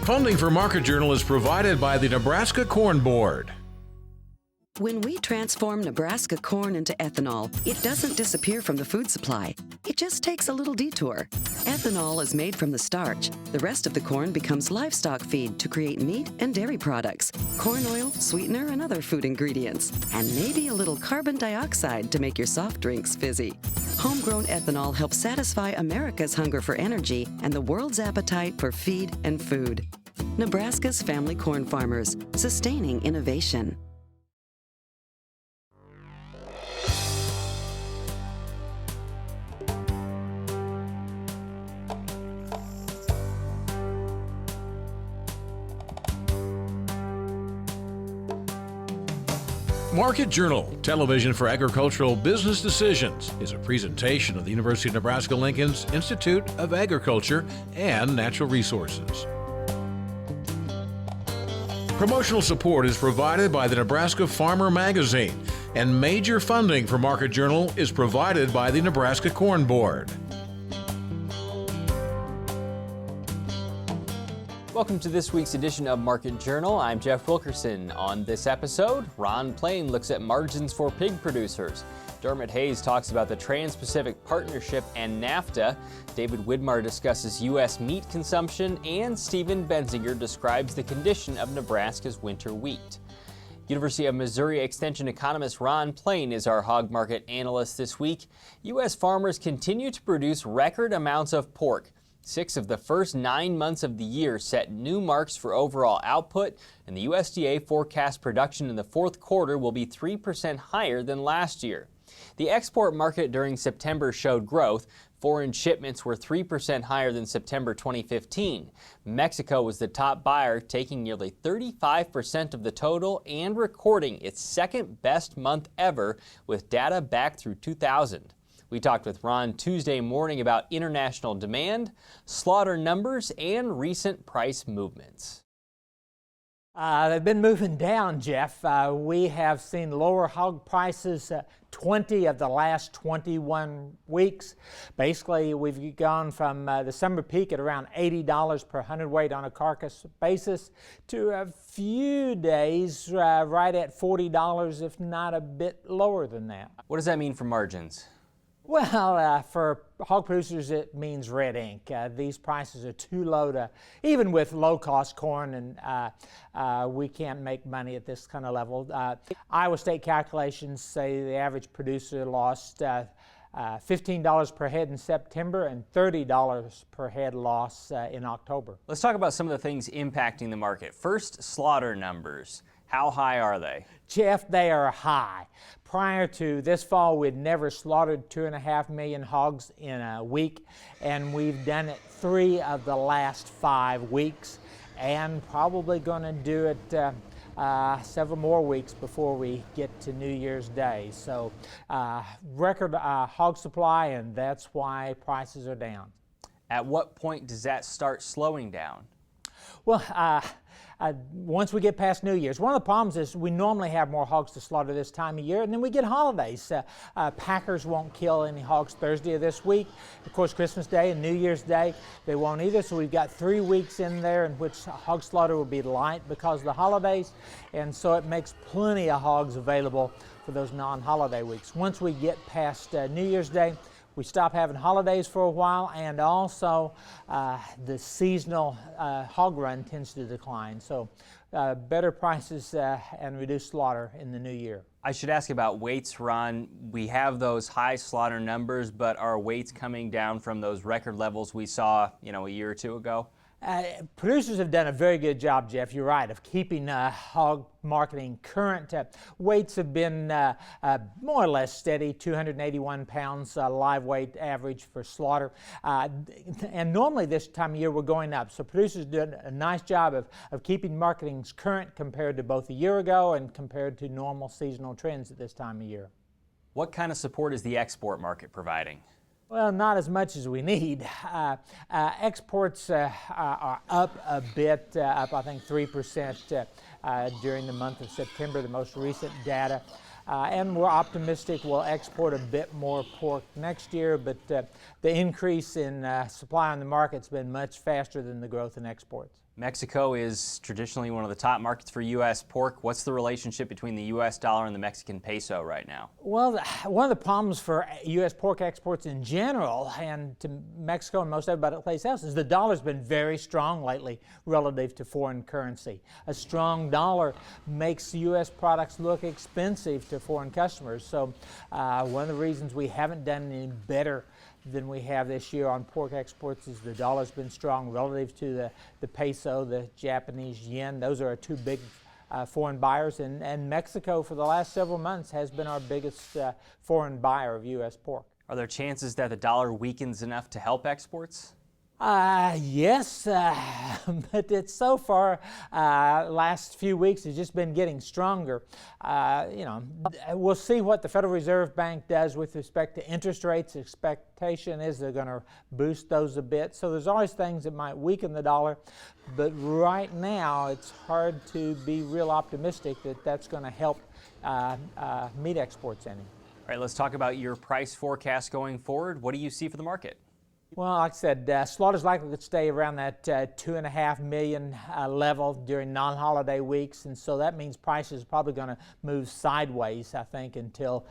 Funding for Market Journal is provided by the Nebraska Corn Board. When we transform Nebraska corn into ethanol, it doesn't disappear from the food supply. It just takes a little detour. Ethanol is made from the starch. The rest of the corn becomes livestock feed to create meat and dairy products, corn oil, sweetener, and other food ingredients, and maybe a little carbon dioxide to make your soft drinks fizzy. Homegrown ethanol helps satisfy America's hunger for energy and the world's appetite for feed and food. Nebraska's family corn farmers, sustaining innovation. Market Journal, television for agricultural business decisions, is a presentation of the University of Nebraska-Lincoln's Institute of Agriculture and Natural Resources. Promotional support is provided by the Nebraska Farmer magazine, and major funding for Market Journal is provided by the Nebraska Corn Board. Welcome to this week's edition of Market Journal. I'm Jeff Wilkerson. On this episode, Ron Plain looks at margins for pig producers. Dermot Hayes talks about the Trans-Pacific Partnership and NAFTA. David Widmar discusses U.S. meat consumption, and Stephen Baenziger describes the condition of Nebraska's winter wheat. University of Missouri Extension economist Ron Plain is our hog market analyst this week. U.S. farmers continue to produce record amounts of pork. 6 of the first 9 months of the year set new marks for overall output, and the USDA forecasts production in the fourth quarter will be 3% higher than last year. The export market during September showed growth. Foreign shipments were 3% higher than September 2015. Mexico was the top buyer, taking nearly 35% of the total and recording its second best month ever with data back through 2000. We talked with Ron Tuesday morning about international demand, slaughter numbers, and recent price movements. They've been moving down, Jeff. We have seen lower hog prices 20 of the last 21 weeks. Basically, we've gone from the summer peak at around $80 per hundredweight on a carcass basis to a few days right at $40, if not a bit lower than that. What does that mean for margins? Well, for hog producers, it means red ink. These prices are too low to, even with low-cost corn, and we can't make money at this kind of level. Iowa State calculations say the average producer lost $15 per head in September and $30 per head loss in October. Let's talk about some of the things impacting the market. First, slaughter numbers. How high are they? Jeff, they are high. Prior to this fall, we'd never slaughtered 2.5 million hogs in a week, and we've done it 3 of the last 5 weeks, and probably going to do it several more weeks before we get to New Year's Day. So record hog supply, and that's why prices are down. At what point does that start slowing down? Well, once we get past New Year's. One of the problems is we normally have more hogs to slaughter this time of year, and then we get holidays. Packers won't kill any hogs Thursday of this week. Of course, Christmas Day and New Year's Day, they won't either, so we've got 3 weeks in there in which hog slaughter will be light because of the holidays, and so it makes plenty of hogs available for those non-holiday weeks. Once we get past New Year's Day, we stop having holidays for a while, and also the seasonal hog run tends to decline. So better prices and reduced slaughter in the new year. I should ask about weights, Ron. We have those high slaughter numbers, but are weights coming down from those record levels we saw, a year or 2 ago? Producers have done a very good job, Jeff, you're right, of keeping hog marketing current. Weights have been more or less steady, 281 pounds live weight average for slaughter. And normally this time of year we're going up. So producers did a nice job of keeping marketings current compared to both a year ago and compared to normal seasonal trends at this time of year. What kind of support is the export market providing? Well, not as much as we need. Exports are up a bit, up I think 3% during the month of September, the most recent data. and we're optimistic we'll export a bit more pork next year, but the increase in supply on the market's been much faster than the growth in exports. Mexico is traditionally one of the top markets for U.S. pork. What's the relationship between the U.S. dollar and the Mexican peso right now? Well, one of the problems for U.S. pork exports in general and to Mexico and most everybody place else is the dollar's been very strong lately relative to foreign currency. A strong dollar makes U.S. products look expensive to foreign customers. So one of the reasons we haven't done any better than we have this year on pork exports is the dollar's been strong relative to the peso, the Japanese yen. Those are our two big foreign buyers, and Mexico for the last several months has been our biggest foreign buyer of U.S. pork. Are there chances that the dollar weakens enough to help exports? Yes, but it's so far, last few weeks has just been getting stronger. We'll see what the Federal Reserve Bank does with respect to interest rates. Expectation is they're going to boost those a bit. So there's always things that might weaken the dollar, but right now it's hard to be real optimistic that that's going to help meat exports any. All right, let's talk about your price forecast going forward. What do you see for the market? Well, like I said, slaughter's likely to stay around that 2.5 million level during non-holiday weeks, and so that means prices are probably going to move sideways, I think, until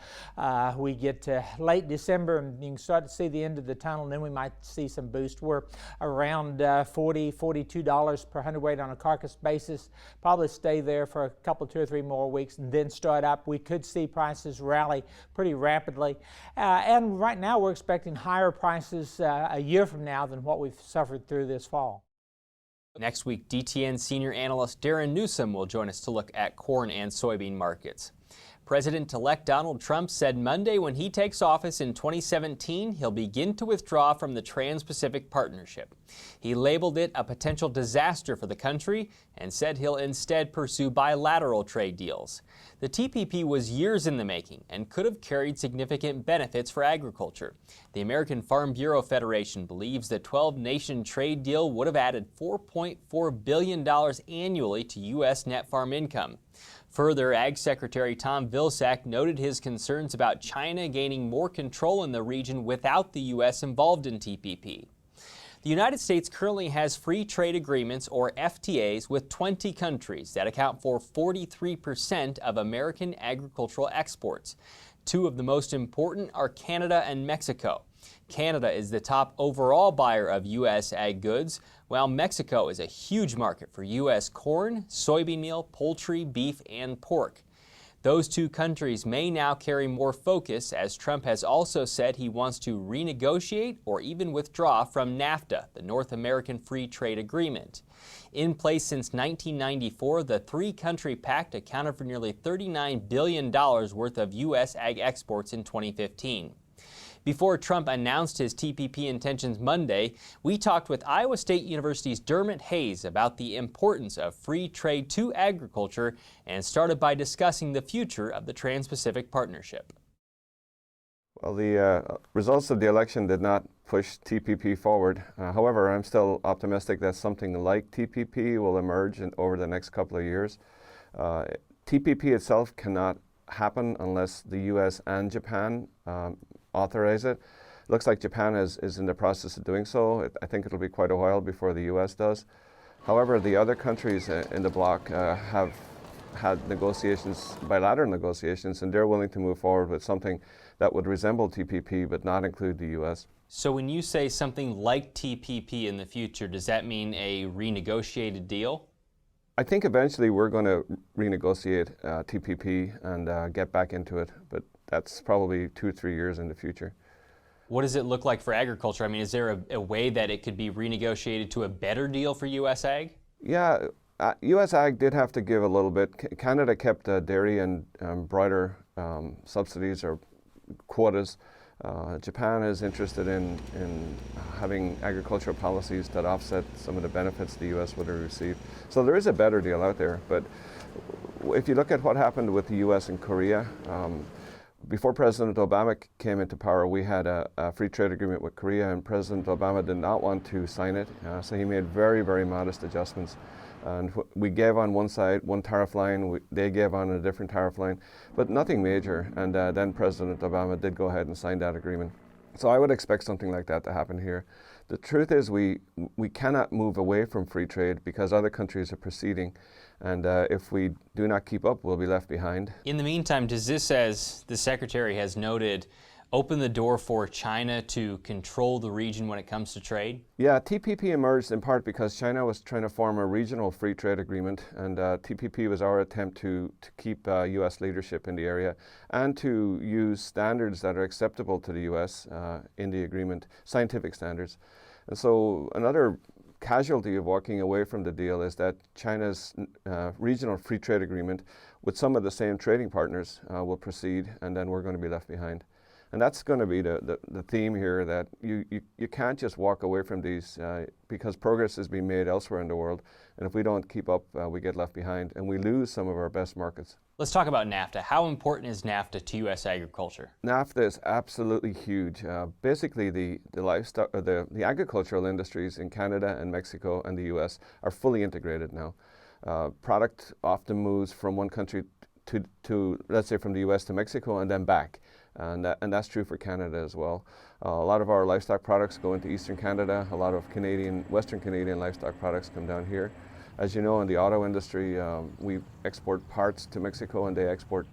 we get to late December and you can start to see the end of the tunnel, and then we might see some boost. We're around $40, $42 per hundredweight on a carcass basis, probably stay there for a couple, 2 or 3 more weeks, and then start up. We could see prices rally pretty rapidly, and right now we're expecting higher prices a year from now than what we've suffered through this fall. Next week, DTN senior analyst Darren Newsom will join us to look at corn and soybean markets. President-elect Donald Trump said Monday when he takes office in 2017, he'll begin to withdraw from the Trans-Pacific Partnership. He labeled it a potential disaster for the country and said he'll instead pursue bilateral trade deals. The TPP was years in the making and could have carried significant benefits for agriculture. The American Farm Bureau Federation believes the 12-nation trade deal would have added $4.4 billion annually to U.S. net farm income. Further, Ag Secretary Tom Vilsack noted his concerns about China gaining more control in the region without the U.S. involved in TPP. The United States currently has free trade agreements, or FTAs, with 20 countries that account for 43% of American agricultural exports. 2 of the most important are Canada and Mexico. Canada is the top overall buyer of U.S. ag goods, while Mexico is a huge market for U.S. corn, soybean meal, poultry, beef, and pork. Those 2 countries may now carry more focus, as Trump has also said he wants to renegotiate or even withdraw from NAFTA, the North American Free Trade Agreement. In place since 1994, the 3-country pact accounted for nearly $39 billion worth of U.S. ag exports in 2015. Before Trump announced his TPP intentions Monday, we talked with Iowa State University's Dermot Hayes about the importance of free trade to agriculture and started by discussing the future of the Trans-Pacific Partnership. Well, the results of the election did not push TPP forward. However, I'm still optimistic that something like TPP will emerge over the next couple of years. TPP itself cannot happen unless the U.S. and Japan authorize it. Looks like Japan is in the process of doing so. I think it'll be quite a while before the U.S. does. However, the other countries in the bloc have had negotiations, bilateral negotiations, and they're willing to move forward with something that would resemble TPP but not include the U.S. So when you say something like TPP in the future, does that mean a renegotiated deal? I think eventually we're going to renegotiate TPP and get back into it, but that's probably 2 or 3 years in the future. What does it look like for agriculture? I mean, is there a way that it could be renegotiated to a better deal for U.S. ag? Yeah, U.S. ag did have to give a little bit. Canada kept dairy and broiler subsidies or quotas. Japan is interested in having agricultural policies that offset some of the benefits the U.S. would have received. So there is a better deal out there, but if you look at what happened with the U.S. and Korea, Before President Obama came into power, we had a free trade agreement with Korea, and President Obama did not want to sign it, so he made very, very modest adjustments. And we gave on one side, one tariff line, they gave on a different tariff line, but nothing major. And then President Obama did go ahead and sign that agreement. So I would expect something like that to happen here. The truth is we cannot move away from free trade because other countries are proceeding. And if we do not keep up, we'll be left behind. In the meantime, does this, as the Secretary has noted, open the door for China to control the region when it comes to trade? Yeah, TPP emerged in part because China was trying to form a regional free trade agreement, and TPP was our attempt to keep U.S. leadership in the area and to use standards that are acceptable to the U.S. In the agreement, scientific standards. And so another casualty of walking away from the deal is that China's regional free trade agreement with some of the same trading partners will proceed, and then we're going to be left behind. And that's going to be the theme here, that you can't just walk away from these because progress is being made elsewhere in the world. And if we don't keep up, we get left behind and we lose some of our best markets. Let's talk about NAFTA. How important is NAFTA to U.S. agriculture? NAFTA is absolutely huge. Basically, the livestock, the agricultural industries in Canada and Mexico and the U.S. are fully integrated now. Product often moves from one country to let's say from the U.S. to Mexico and then back. And that's true for Canada as well. A lot of our livestock products go into Eastern Canada. A lot of Western Canadian livestock products come down here. As you know, in the auto industry, we export parts to Mexico and they export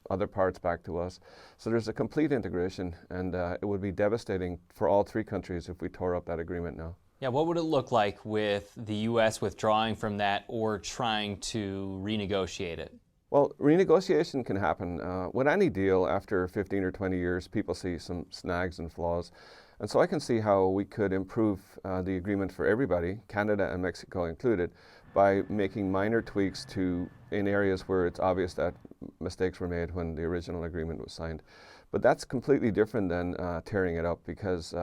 other parts back to us. So there's a complete integration, and it would be devastating for all three countries if we tore up that agreement now. Yeah, what would it look like with the U.S. withdrawing from that or trying to renegotiate it? Well, renegotiation can happen. With any deal, after 15 or 20 years, people see some snags and flaws. And so I can see how we could improve the agreement for everybody, Canada and Mexico included, by making minor tweaks in areas where it's obvious that mistakes were made when the original agreement was signed. But that's completely different than tearing it up, because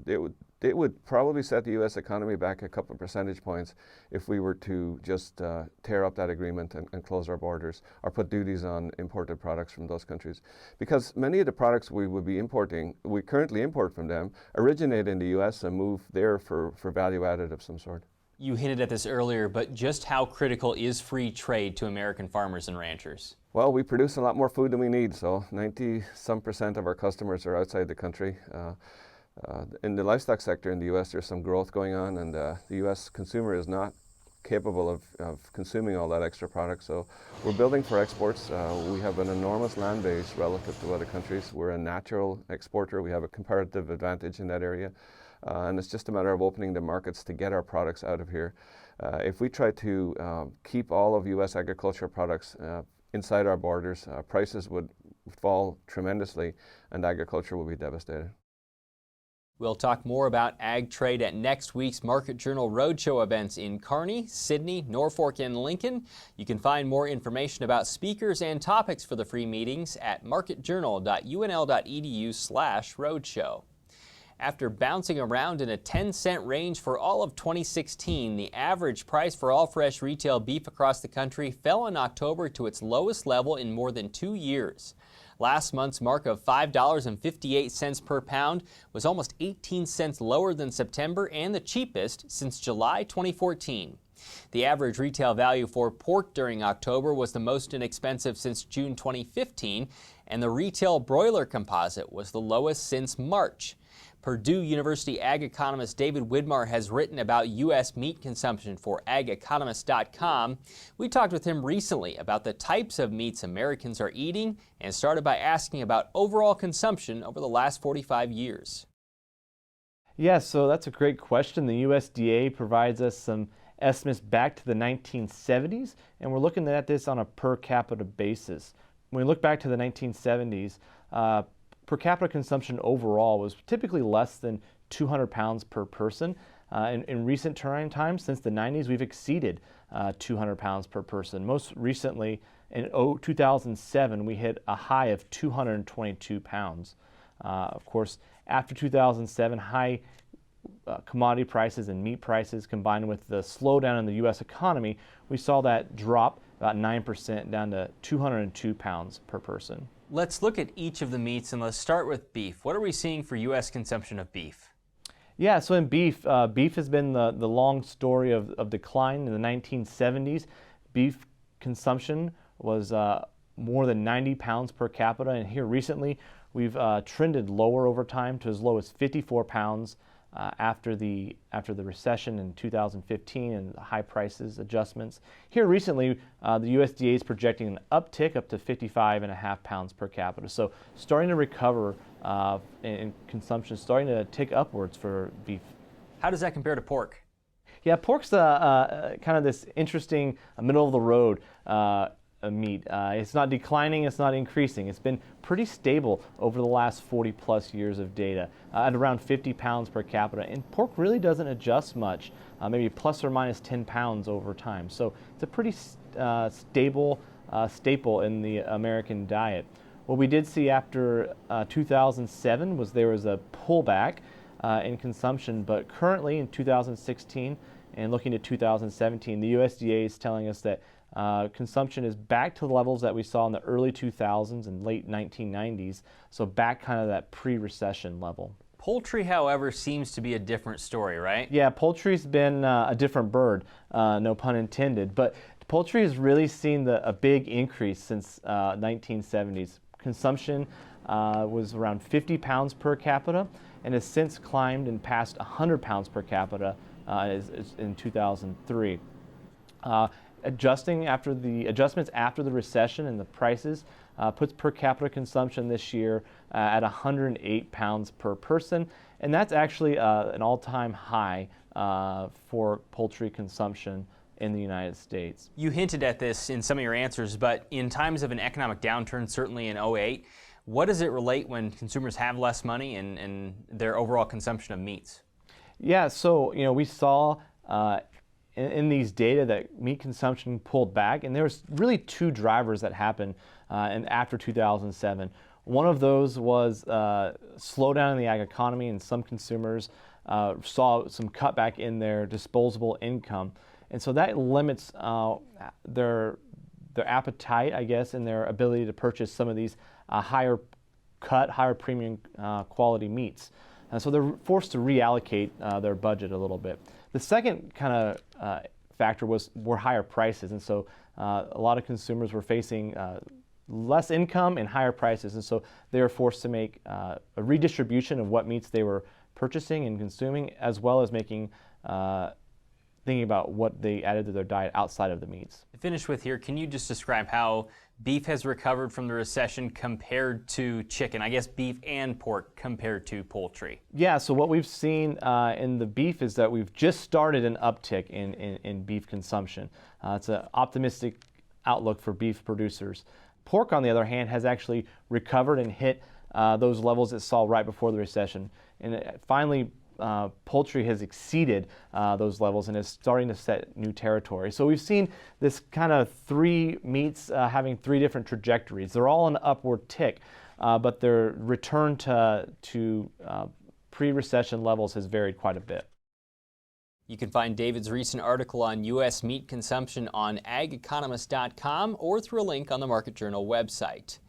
it would probably set the U.S. economy back a couple of percentage points if we were to just tear up that agreement and close our borders or put duties on imported products from those countries. Because many of the products we would be importing, we currently import from them, originate in the U.S. and move there for value added of some sort. You hinted at this earlier, but just how critical is free trade to American farmers and ranchers? Well, we produce a lot more food than we need, so 90% of our customers are outside the country. In the livestock sector in the U.S., there's some growth going on, and the U.S. consumer is not capable of consuming all that extra product. So we're building for exports. We have an enormous land base relative to other countries. We're a natural exporter. We have a comparative advantage in that area. And it's just a matter of opening the markets to get our products out of here. If we try to keep all of U.S. agricultural products inside our borders, prices would fall tremendously and agriculture will be devastated. We'll talk more about ag trade at next week's Market Journal Roadshow events in Kearney, Sidney, Norfolk, and Lincoln. You can find more information about speakers and topics for the free meetings at marketjournal.unl.edu/roadshow. After bouncing around in a 10-cent range for all of 2016, the average price for all fresh retail beef across the country fell in October to its lowest level in more than 2 years. Last month's mark of $5.58 per pound was almost 18 cents lower than September and the cheapest since July 2014. The average retail value for pork during October was the most inexpensive since June 2015, and the retail broiler composite was the lowest since March. Purdue University ag economist David Widmar has written about U.S. meat consumption for ageconomist.com. We talked with him recently about the types of meats Americans are eating and started by asking about overall consumption over the last 45 years. Yeah, so that's a great question. The USDA provides us some estimates back to the 1970s, and we're looking at this on a per capita basis. When we look back to the 1970s, per capita consumption overall was typically less than 200 pounds per person. In recent times, since the 90s, we've exceeded 200 pounds per person. Most recently, in 2007, we hit a high of 222 pounds. Of course, after 2007, high commodity prices and meat prices combined with the slowdown in the U.S. economy, we saw that drop about 9% down to 202 pounds per person. Let's look at each of the meats, and let's start with beef. What are we seeing for U.S. consumption of beef? Yeah, so in beef, beef has been the long story of decline. In the 1970s, beef consumption was more than 90 pounds per capita, and here recently we've trended lower over time to as low as 54 pounds after the recession in 2015 and high prices adjustments. Here recently, the USDA is projecting an uptick up to 55.5 pounds per capita. So starting to recover in consumption, starting to tick upwards for beef. How does that compare to pork? Yeah, pork's kind of this interesting middle of the road meat. It's not declining, it's not increasing. It's been pretty stable over the last 40 plus years of data at around 50 pounds per capita. And pork really doesn't adjust much, maybe plus or minus 10 pounds over time. So it's a pretty stable staple in the American diet. What we did see after 2007 was there was a pullback in consumption, but currently in 2016 and looking at 2017, the USDA is telling us that consumption is back to the levels that we saw in the early 2000s and late 1990s, so back kind of that pre-recession level. Poultry, however, seems to be a different story, right? Yeah, poultry's been a different bird, no pun intended, but poultry has really seen a big increase since 1970s. Consumption was around 50 pounds per capita and has since climbed and passed 100 pounds per capita in 2003. Adjustments after the recession and the prices puts per capita consumption this year at 108 pounds per person, and that's actually an all-time high for poultry consumption in the United States. You hinted at this in some of your answers, but in times of an economic downturn, certainly in 2008, what does it relate when consumers have less money and their overall consumption of meats? Yeah, so we saw in these data that meat consumption pulled back, and there was really two drivers that happened after 2007. One of those was slowdown in the ag economy, and some consumers saw some cutback in their disposable income, and so that limits their appetite, I guess, and their ability to purchase some of these higher premium quality meats. And so they're forced to reallocate their budget a little bit. The second kind of factor were higher prices, and so a lot of consumers were facing less income and higher prices, and so they were forced to make a redistribution of what meats they were purchasing and consuming, as well as thinking about what they added to their diet outside of the meats. To finish with here, can you just describe how beef has recovered from the recession compared to chicken? I guess beef and pork compared to poultry. Yeah, so what we've seen in the beef is that we've just started an uptick in beef consumption. It's an optimistic outlook for beef producers. Pork, on the other hand, has actually recovered and hit those levels it saw right before the recession. And finally, poultry has exceeded those levels and is starting to set new territory. So we've seen this kind of three meats having three different trajectories. They're all an upward tick, but their return to pre-recession levels has varied quite a bit. You can find David's recent article on U.S. meat consumption on ageconomist.com or through a link on the Market Journal website.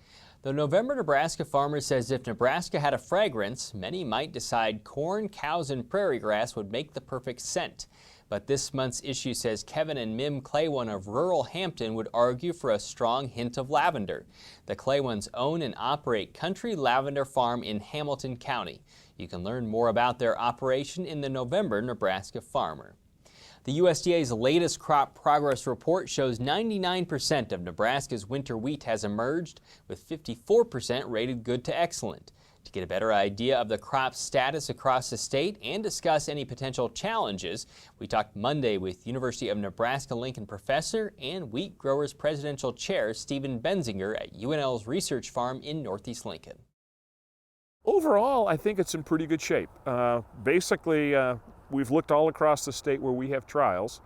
The November Nebraska Farmer says if Nebraska had a fragrance, many might decide corn, cows, and prairie grass would make the perfect scent. But this month's issue says Kevin and Mim Claywon of rural Hampton would argue for a strong hint of lavender. The Claywons own and operate Country Lavender Farm in Hamilton County. You can learn more about their operation in the November Nebraska Farmer. The USDA's latest crop progress report shows 99% of Nebraska's winter wheat has emerged, with 54% rated good to excellent. To get a better idea of the crop status across the state and discuss any potential challenges, we talked Monday with University of Nebraska-Lincoln professor and wheat growers presidential chair Stephen Baenziger at UNL's research farm in Northeast Lincoln. Overall, I think it's in pretty good shape. Basically, we've looked all across the state where we have trials,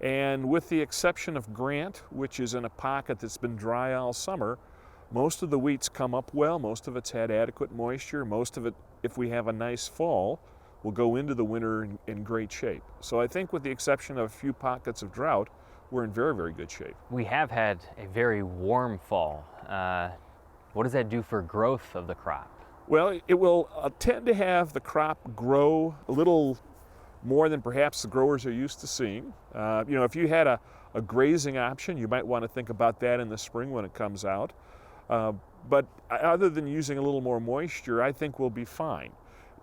and with the exception of Grant, which is in a pocket that's been dry all summer, most of the wheat's come up well, most of it's had adequate moisture, most of it, if we have a nice fall, will go into the winter in great shape. So I think with the exception of a few pockets of drought, we're in very, very good shape. We have had a very warm fall. What does that do for growth of the crop? Well, it will tend to have the crop grow a little more than perhaps the growers are used to seeing. If you had a grazing option, you might want to think about that in the spring when it comes out. But other than using a little more moisture, I think we'll be fine.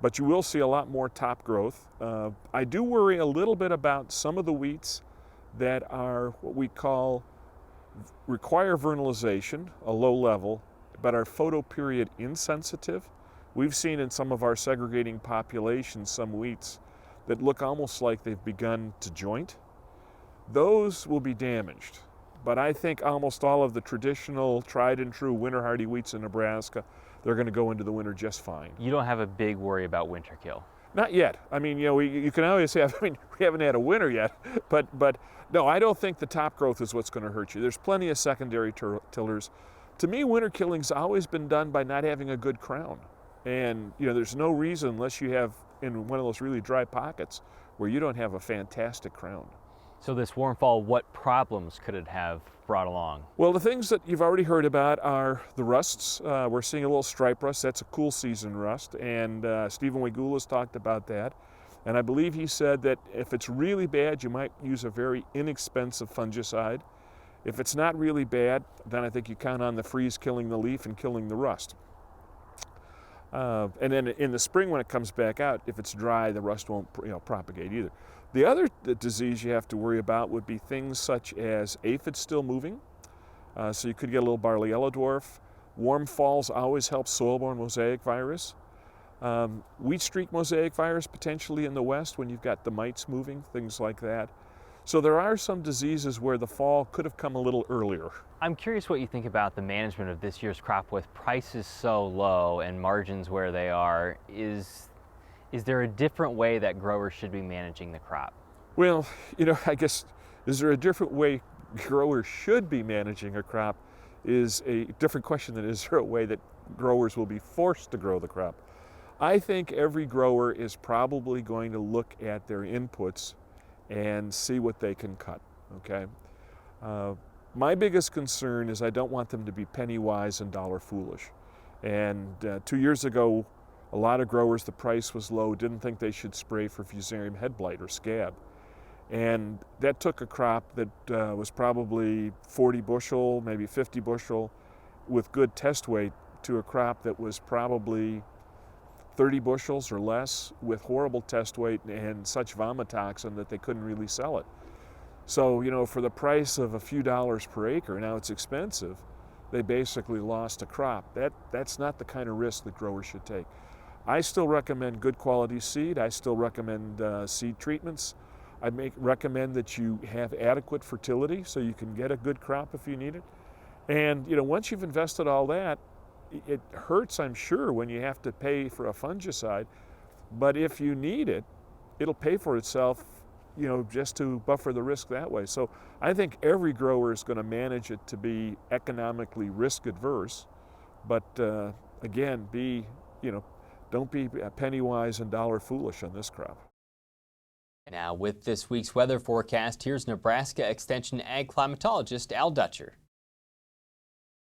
But you will see a lot more top growth. I do worry a little bit about some of the wheats that are what we call require vernalization, a low level, but are photoperiod insensitive. We've seen in some of our segregating populations some wheats that look almost like they've begun to joint. Those will be damaged. But I think almost all of the traditional, tried and true winter hardy wheats in Nebraska, they're going to go into the winter just fine. You don't have a big worry about winter kill? Not yet. I mean, you can always have, we haven't had a winter yet, but no, I don't think the top growth is what's going to hurt you. There's plenty of secondary tillers. To me, winter killing's always been done by not having a good crown. And, there's no reason unless you have in one of those really dry pockets where you don't have a fantastic crown. So this warm fall, what problems could it have brought along? Well, the things that you've already heard about are the rusts. We're seeing a little stripe rust. That's a cool season rust, and Stephen Wegula's talked about that. And I believe he said that if it's really bad, you might use a very inexpensive fungicide. If it's not really bad, then I think you count on the freeze killing the leaf and killing the rust. And then in the spring when it comes back out, if it's dry, the rust won't propagate either. The other disease you have to worry about would be things such as aphids still moving. So you could get a little barley yellow dwarf. Warm falls always help soil-borne mosaic virus. Wheat streak mosaic virus potentially in the west when you've got the mites moving, things like that. So there are some diseases where the fall could have come a little earlier. I'm curious what you think about the management of this year's crop with prices so low and margins where they are. Is there a different way that growers should be managing the crop? Well, I guess, is there a different way growers should be managing a crop is a different question than is there a way that growers will be forced to grow the crop. I think every grower is probably going to look at their inputs and see what they can cut, okay? My biggest concern is I don't want them to be penny wise and dollar foolish. And 2 years ago, a lot of growers, the price was low, didn't think they should spray for fusarium head blight or scab. And that took a crop that was probably 40 bushel, maybe 50 bushel, with good test weight, to a crop that was probably 30 bushels or less with horrible test weight and such vomitoxin that they couldn't really sell it. So, for the price of a few dollars per acre, now it's expensive, they basically lost a crop. That's not the kind of risk that growers should take. I still recommend good quality seed. I still recommend seed treatments. I recommend that you have adequate fertility so you can get a good crop if you need it. And once you've invested all that, it hurts, I'm sure, when you have to pay for a fungicide. But if you need it, it'll pay for itself, just to buffer the risk that way. So I think every grower is going to manage it to be economically risk adverse. But again, don't be penny wise and dollar foolish on this crop. Now, with this week's weather forecast, here's Nebraska Extension Ag climatologist Al Dutcher.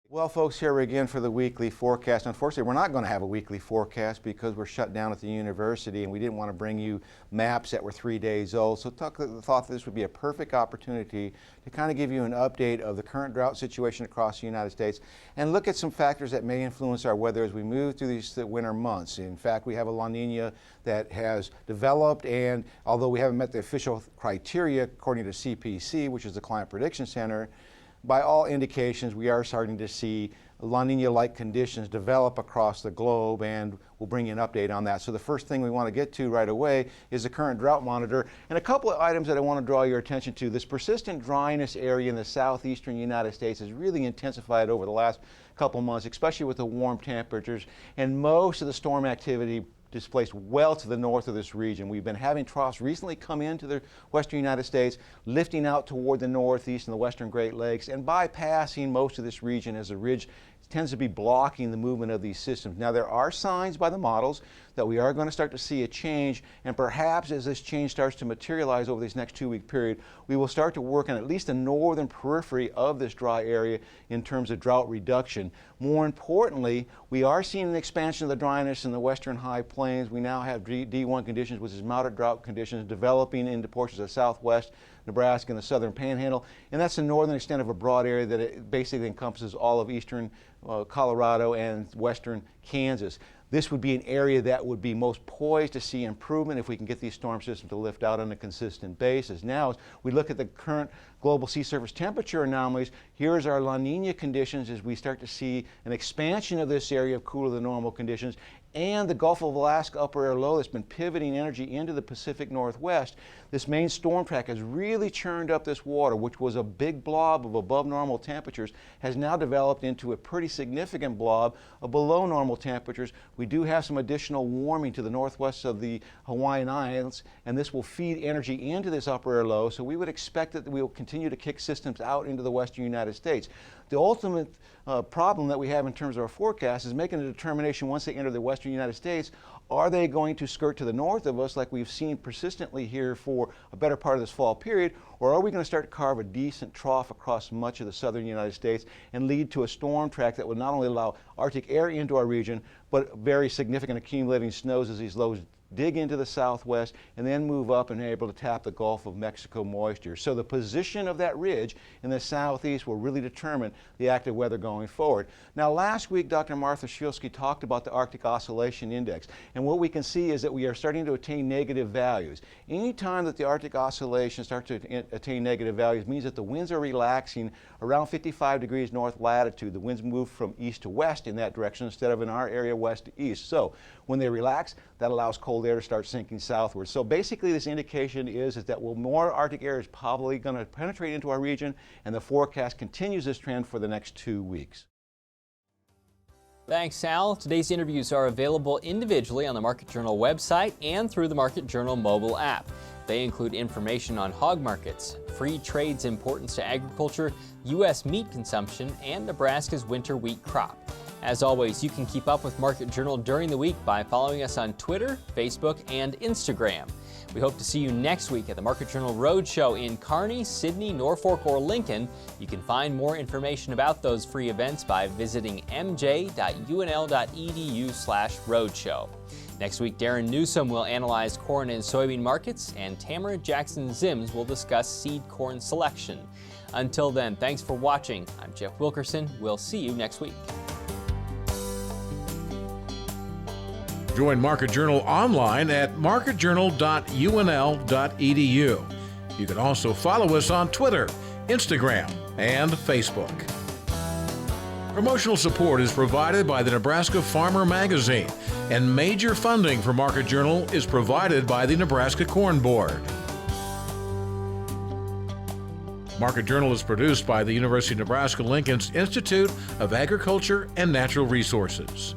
Well, folks, here again for the weekly forecast. Unfortunately, we're not going to have a weekly forecast because we're shut down at the university and we didn't want to bring you maps that were 3 days old. So thought this would be a perfect opportunity to kind of give you an update of the current drought situation across the United States and look at some factors that may influence our weather as we move through these winter months. In fact, we have a La Nina that has developed, and although we haven't met the official criteria according to CPC, which is the Climate Prediction Center, by all indications, we are starting to see La Nina-like conditions develop across the globe, and we'll bring you an update on that. So the first thing we want to get to right away is the current drought monitor, and a couple of items that I want to draw your attention to. This persistent dryness area in the southeastern United States has really intensified over the last couple months, especially with the warm temperatures, and most of the storm activity displaced well to the north of this region. We've been having troughs recently come into the western United States, lifting out toward the northeast and the western Great Lakes, and bypassing most of this region as the ridge tends to be blocking the movement of these systems. Now, there are signs by the models that we are going to start to see a change, and perhaps as this change starts to materialize over this next 2-week period, we will start to work on at least the northern periphery of this dry area in terms of drought reduction. More importantly, we are seeing an expansion of the dryness in the western high plains. We now have D1 conditions, which is moderate drought conditions, developing into portions of southwest Nebraska and the southern panhandle, and that's the northern extent of a broad area that it basically encompasses all of eastern Colorado and western Kansas. This would be an area that would be most poised to see improvement if we can get these storm systems to lift out on a consistent basis. Now, as we look at the current global sea surface temperature anomalies, here's our La Nina conditions as we start to see an expansion of this area of cooler than normal conditions, and the Gulf of Alaska upper air low that's been pivoting energy into the Pacific Northwest. This main storm track has really churned up this water, which was a big blob of above normal temperatures, has now developed into a pretty significant blob of below normal temperatures. We do have some additional warming to the northwest of the Hawaiian Islands, and this will feed energy into this upper air low, so we would expect that we will continue to kick systems out into the western United States. The ultimate problem that we have in terms of our forecast is making a determination once they enter the western United States, are they going to skirt to the north of us like we've seen persistently here for a better part of this fall period, or are we going to start to carve a decent trough across much of the southern United States and lead to a storm track that would not only allow Arctic air into our region, but very significant accumulating snows as these lows dig into the southwest and then move up and be able to tap the Gulf of Mexico moisture. So the position of that ridge in the southeast will really determine the active weather going forward. Now, last week, Dr. Martha Shulsky talked about the Arctic Oscillation Index, and what we can see is that we are starting to attain negative values. Anytime that the Arctic Oscillation starts to attain negative values means that the winds are relaxing around 55 degrees north latitude. The winds move from east to west in that direction instead of in our area west to east. So when they relax, that allows cold air to start sinking southward. So basically this indication is that more Arctic air is probably going to penetrate into our region, and the forecast continues this trend for the next 2 weeks. Thanks, Sal. Today's interviews are available individually on the Market Journal website and through the Market Journal mobile app. They include information on hog markets, free trade's importance to agriculture, U.S. meat consumption, and Nebraska's winter wheat crop. As always, you can keep up with Market Journal during the week by following us on Twitter, Facebook, and Instagram. We hope to see you next week at the Market Journal Roadshow in Kearney, Sydney, Norfolk, or Lincoln. You can find more information about those free events by visiting mj.unl.edu/roadshow. Next week, Darren Newsom will analyze corn and soybean markets, and Tamara Jackson-Zims will discuss seed corn selection. Until then, thanks for watching. I'm Jeff Wilkerson. We'll see you next week. Join Market Journal online at marketjournal.unl.edu. You can also follow us on Twitter, Instagram, and Facebook. Promotional support is provided by the Nebraska Farmer magazine, and major funding for Market Journal is provided by the Nebraska Corn Board. Market Journal is produced by the University of Nebraska-Lincoln's Institute of Agriculture and Natural Resources.